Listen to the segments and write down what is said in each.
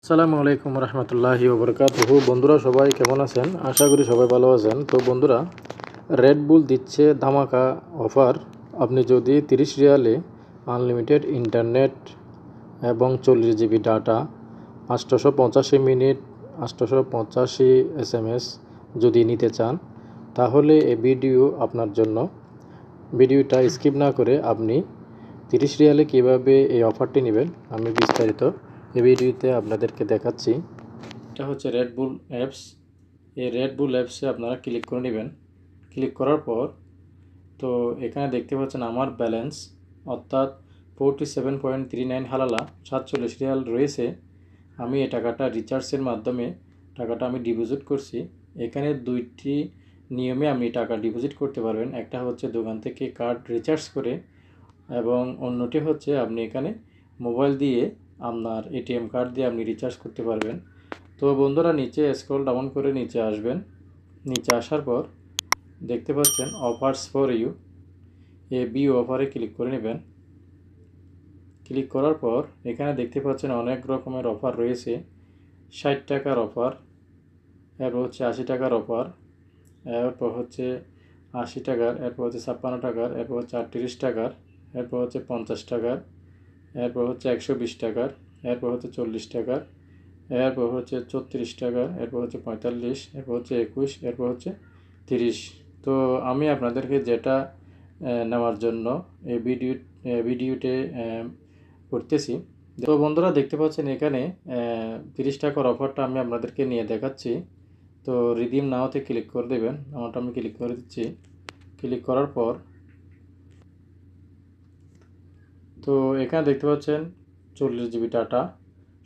আসসালামু আলাইকুম রহমতুল্লাহি ওবরকাতুহু। বন্ধুরা সবাই কেমন আছেন? আশা করি সবাই ভালো আছেন। তো বন্ধুরা, রেড বুল দিচ্ছে ধামাকা অফার। আপনি যদি 30 রিয়ালে আনলিমিটেড ইন্টারনেট এবং 40 জিবি ডাটা, 885 মিনিট, 885 SMS যদি নিতে চান, তাহলে এই ভিডিও আপনার জন্য। ভিডিওটা স্কিপ না করে আপনি 30 রিয়ালে কীভাবে এই অফারটি নেবেন আমি বিস্তারিত এই ভিডিওতে আপনাদেরকে দেখাচ্ছি। এটা হচ্ছে রেড বুল অ্যাপস। এই রেড বুল অ্যাপসে আপনারা ক্লিক করে নেবেন। ক্লিক করার পর তো এখানে দেখতে পাচ্ছেন আমার ব্যালেন্স, অর্থাৎ 47.39 হালালা 47 রিয়াল রয়েছে। আমি এই টাকাটা রিচার্জের মাধ্যমে টাকাটা আমি ডিপোজিট করছি। এখানে দুইটি নিয়মে আপনি টাকা ডিপোজিট করতে পারবেন। একটা হচ্ছে দোকান থেকে কার্ড রিচার্জ করে, এবং অন্যটি হচ্ছে আপনি এখানে মোবাইল দিয়ে আপনার এটিএম কার্ড দিয়ে আপনি রিচার্জ করতে পারবেন। তো বন্ধুরা, নিচে স্ক্রল ডাউন করে নিচে আসবেন। নিচে আসার পর দেখতে পাচ্ছেন offers for you, A B অফারে ক্লিক করে নেবেন। ক্লিক করার পর এখানে দেখতে পাচ্ছেন অনেক রকমের অফার রয়েছে। 60 টাকার অফার, এরপর হচ্ছে 80 টাকার অফার, এরপর হচ্ছে 80 টাকার, এরপর হচ্ছে 56 টাকার, এরপর হচ্ছে 38 টাকার, এরপর হচ্ছে 50 টাকার, এরপর হচ্ছে 120 টাকার, এরপর হচ্ছে 40 টাকার, এরপর হচ্ছে 34 টাকার, এরপর হচ্ছে 45, এরপর হচ্ছে 21, এরপর হচ্ছে 30। তো আমি আপনাদেরকে যেটা নেওয়ার জন্য এই ভিডিওতে করতেছি। তো বন্ধুরা দেখতে পাচ্ছেন এখানে 30 টাকার অফারটা আমি আপনাদেরকে নিয়ে দেখাচ্ছি। তো রিডিম নাওতে ক্লিক করে দেবেন। আমারটা আমি ক্লিক করে দিচ্ছি। ক্লিক করার পর তো এখানে দেখতে পাচ্ছেন 40 GB data,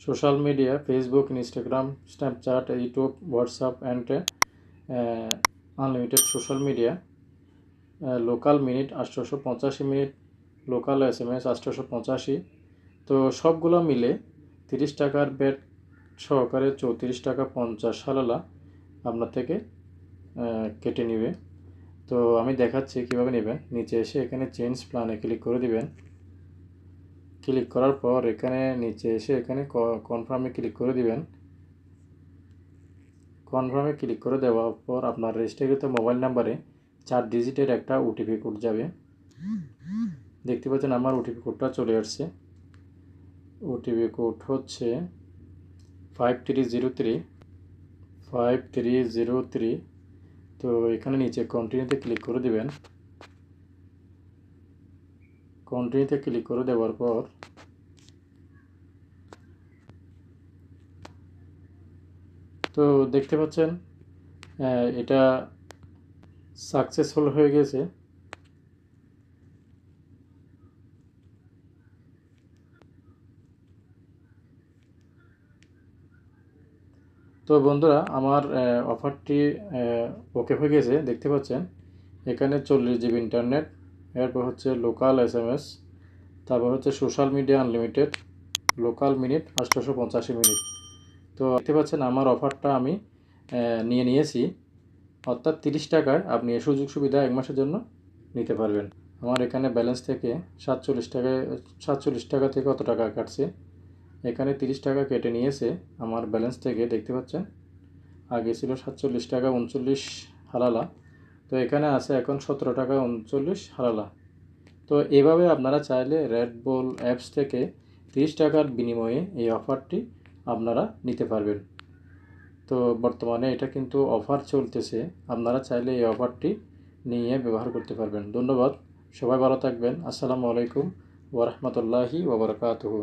social media, Facebook, Instagram, Snapchat, YouTube, WhatsApp and unlimited social media, local minute 885 minute, local SMS 885। তো সবগুলো মিলে 30 টাকার ব্যাট সহকারে 34 টাকা 50 হালালা আপনার থেকে কেটে নেবে। তো আমি দেখাচ্ছি কীভাবে নেবেন। নিচে এসে এখানে চেঞ্জ প্ল্যানে ক্লিক করে দিবেন। ক্লিক করার পর এখানে নিচে এসে এখানে কনফার্মে ক্লিক করে দিবেন। কনফার্মে ক্লিক করে দেওয়ার পর আপনার রেজিস্টারকৃত মোবাইল নাম্বারে 4 ডিজিটের একটা ওটিপি কোড যাবে। দেখতে পাচ্ছেন আমার ওটিপি কোডটা চলে আসছে। ওটিপি কোড হচ্ছে 5303। তো এখানে নিচে কন্টিনিউতে ক্লিক করে দিবেন। কন্টিনিউতে ক্লিক করে দেওয়ার পর তো দেখতে পাচ্ছেন এটা সাকসেসফুল হয়ে গেছে। তো বন্ধুরা, আমার অফারটি ওকে হয়ে গেছে। দেখতে পাচ্ছেন এখানে 40 জিবি ইন্টারনেট, এরপর হচ্ছে লোকাল SMS, তারপর হচ্ছে social media unlimited, local minute 885 minute. তো দেখতে পাচ্ছেন আমার অফারটা আমি নিয়েছি, অর্থাৎ 30 টাকায় আপনি এই সুযোগ সুবিধা 1 মাসের জন্য নিতে পারবেন। আমার এখানে ব্যালেন্স থেকে 47 টাকা থেকে কত টাকা কাটছে, এখানে 30 টাকা কেটে নিয়েছে আমার ব্যালেন্স থেকে। দেখতে পাচ্ছেন আগে ছিল 47 টাকা 39 হালালা, তো এখানে আছে এখন 17 টাকা 39 হালালা। তো এভাবে আপনারা চাইলে রেড বুল অ্যাপস থেকে 30 টাকার বিনিময়ে এই অফারটি আপনারা নিতে পারবেন। তো বর্তমানে এটা কিন্তু অফার চলতেছে, আপনারা চাইলে এই অফারটি নিয়ে ব্যবহার করতে পারবেন। ধন্যবাদ, সবাই ভালো থাকবেন। আসসালামু আলাইকুম ওয়া রাহমাতুল্লাহি ওয়া বারাকাতুহু।